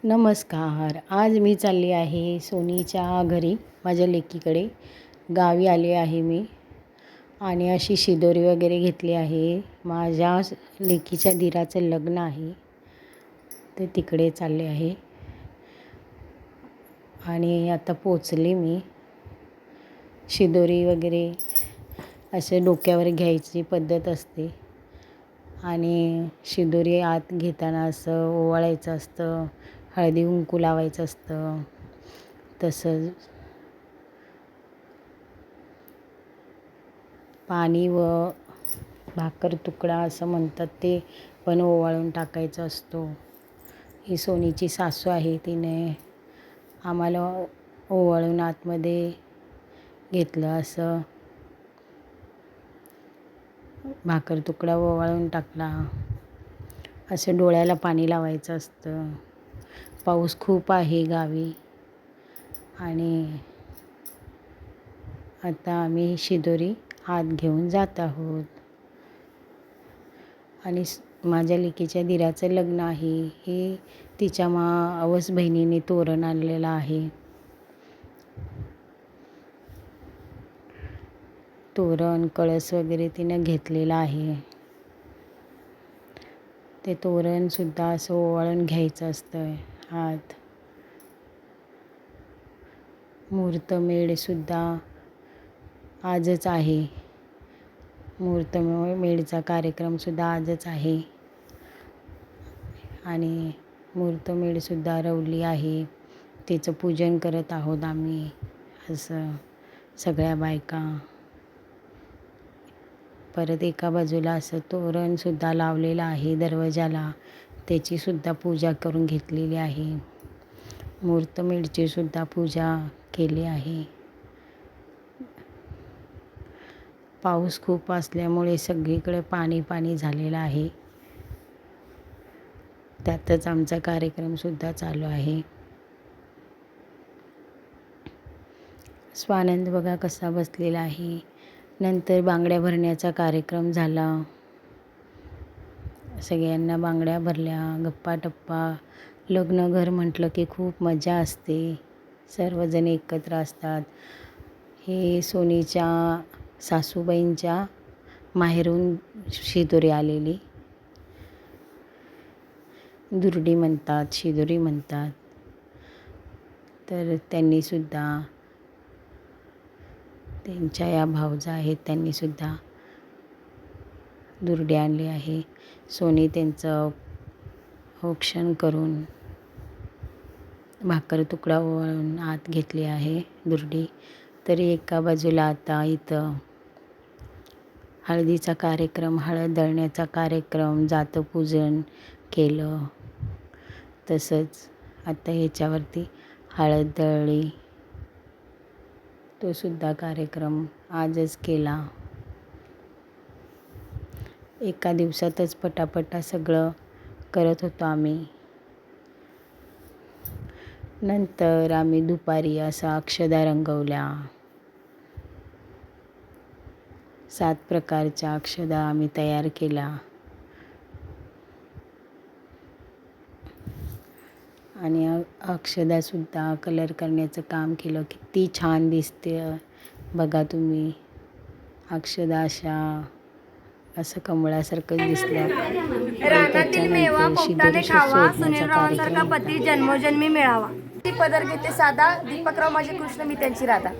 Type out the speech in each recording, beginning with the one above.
नमस्कार. आज मी चालली आहे सोनीच्या घरी, माझ्या लेकीकडे. गावी आले आहे मी आणि अशी शिदोरी वगैरे घेतली आहे. माझ्या लेकीच्या दिराचं लग्न आहे, तर तिकडे चालले आहे आणि आता पोचले मी. शिदोरी वगैरे असे डोक्यावर घ्यायची पद्धत असते आणि शिदोरी आत घेताना असं ओवाळायचं असतं, हळदी कुंकू लावायचं असतं. तसंच पाणी व भाकर तुकडा असं म्हणतात, ते पण ओवाळून टाकायचा असतो. ही सोनीची सासू आहे, तिने आम्हाला ओवाळून आतमध्ये घेतलं. असं भाकर तुकडा ओवाळून टाकला. असं डोळ्याला पाणी लावायचं असतं. पाऊस खूप आहे गावी आणि आता आम्ही शिदोरी हात घेऊन जात आहोत. आणि माझ्या लेकीच्या दिराचं लग्न आहे. हे तिच्या मावस बहिणीने तोरण आणलेलं आहे. तोरण कळस वगैरे तिनं घेतलेला आहे. ते तोरणसुद्धा असं ओवाळून घ्यायचं असतं हात. मुहूर्तमेढसुद्धा आजच आहे. मुहूर्तमेढचा कार्यक्रमसुद्धा आजच आहे आणि मुहूर्तमेढसुद्धा रवली आहे. तिचं पूजन करत आहोत आम्ही. असं सगळ्या बायका. परत एका बाजूला असं तोरणसुद्धा लावलेलं आहे दरवाजाला, त्याचीसुद्धा पूजा करून घेतलेली आहे. मुहूर्तमेढची सुद्धा पूजा केली आहे. पाऊस खूप असल्यामुळे सगळीकडे पाणी पाणी झालेलं आहे. त्यातच आमचा कार्यक्रमसुद्धा चालू आहे. स्वानंद बघा कसा बसलेला आहे. नंतर बांगड्या भरण्याचा कार्यक्रम झाला. सगळ्यांना बांगड्या भरल्या. गप्पा टप्पा. लग्न घर म्हटलं की खूप मजा असते. सर्वजण एकत्र असतात. हे सोनीच्या सासूबाईंच्या माहेरून शिदोरी आलेली. दुर्डी म्हणतात, शिदोरी म्हणतात. तर त्यांनीसुद्धा, त्यांच्या या भावजा आहेत, त्यांनीसुद्धा दुर्डी आणली आहे. सोनी त्यांचं औक्षण करून भाकर तुकडा ओवाळून आत घेतली आहे दुर्डी. तरी एका बाजूला आता इथं हळदीचा कार्यक्रम, हळद दळण्याचा कार्यक्रम, जातपूजन केलं. तसंच आता ह्याच्यावरती हळद दळली, तो सुद्धा कार्यक्रम आजच केला. एका दिवसातच पटापटा सगळं करत होतो आम्ही. नंतर आम्ही दुपारी असा अक्षदा रंगवल्या. 7 प्रकारच्या अक्षदा आम्ही तयार केल्या आणि अक्षदासुद्धा कलर करण्याचं काम केलं. किती छान दिसते बघा तुम्ही. अक्षदा अशा असं कमळासारखं दिसलं. रानातील मेवा पोपटाने खावा, सुनील रावांसारखा पती जन्मोजन्मी मिळावा. ती पदर घेते साधा, दीपकराव माझे कृष्ण, मी त्यांची राधा.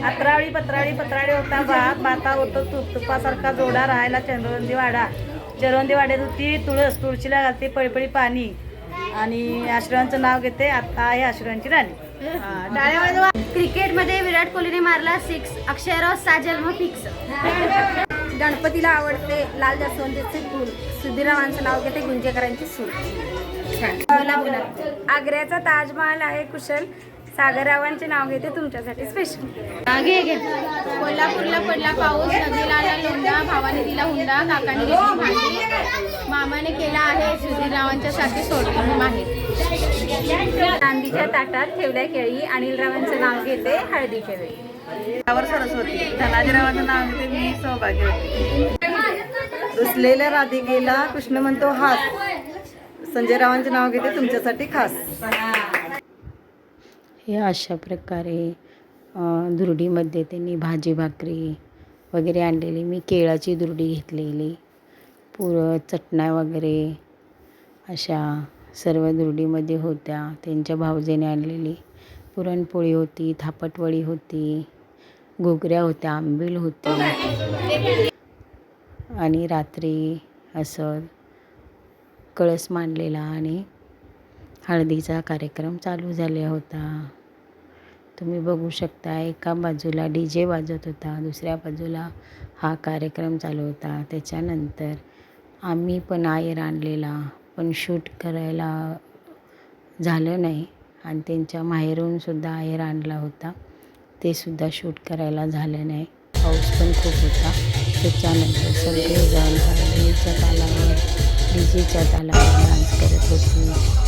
अत्रावळी पत्रावळी पत्रावळी होता भात, भाता होतो तूप, तुपासारखा जोडा राहायला चंद्रवंदी वाडा. चंद्रवंदी वाड्यात होती तुळस, तुळशीला घालते पळपळी पाणी आणि आश्रयांचं नाव घेते, आता आहे आश्रयांची राणी. क्रिकेटमध्ये विराट कोहलीने मारला 6, अक्षयराव 6 जन्म फिक्स. गणपतीला आवडते लाल जास्वंदीचे फूल, सुधीररावांचं नाव घेते गुंजेकरांची सूल. आग्र्याचा ताजमहाल आहे कुशल, सागररावांचे नाव घेते तुमच्यासाठी स्पेशल. कोल्हापूरला पडला पाऊस, नदीला आला लोंढा, भावाने दिला हुंडा, काकाने घेतली भांडी, मामाने केला आहे सुधीररावांच्यासाठी सोडली माहेर. चांदीच्या ताटात ठेवल्या केळी, अनिलरावांचं नाव घेते हळदीच्या वेळी. सरस्वती, धनाजीरावांचं नाव घेते मी सौभाग्यवती. रुसलेल्या राधिकेला कृष्ण म्हणतो हात, संजय रावांचे नाव घेते तुमच्यासाठी खास. हे अशा प्रकारे दुरडीमध्ये त्यांनी भाजी भाकरी वगैरे आणलेली. मी केळाची दुरडी घेतलेली. चटण्या वगैरे अशा सर्व दुरडीमध्ये होत्या. त्यांच्या भावजेने आणलेली. पुरणपोळी होती, थापटवडी होती, घुगऱ्या होत्या, आंबील होती. आणि रात्री असं कळस मांडलेला आणि हळदीचा कार्यक्रम चालू झाला होता. तुम्ही बघू शकता एका बाजूला DJ वाजत होता, दुसऱ्या बाजूला हा कार्यक्रम चालू होता. त्याच्यानंतर आम्ही पण आयर आणलेला, पण शूट करायला झालं नाही. आणि त्यांच्या माहेरून सुद्धा आयर आणला होता, ते सुद्धा शूट करायला झालं नाही. पाऊस पण खूप होता. त्याच्यानंतर सगळेजण हळदीच्या तालावर DJच्या तालावर डान्स करत होते.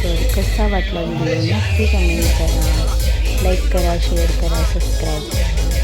तर कसा वाटला व्हिडिओ नक्की कमेंट करा, लाईक करा, शेअर करा, सबस्क्राईब करा.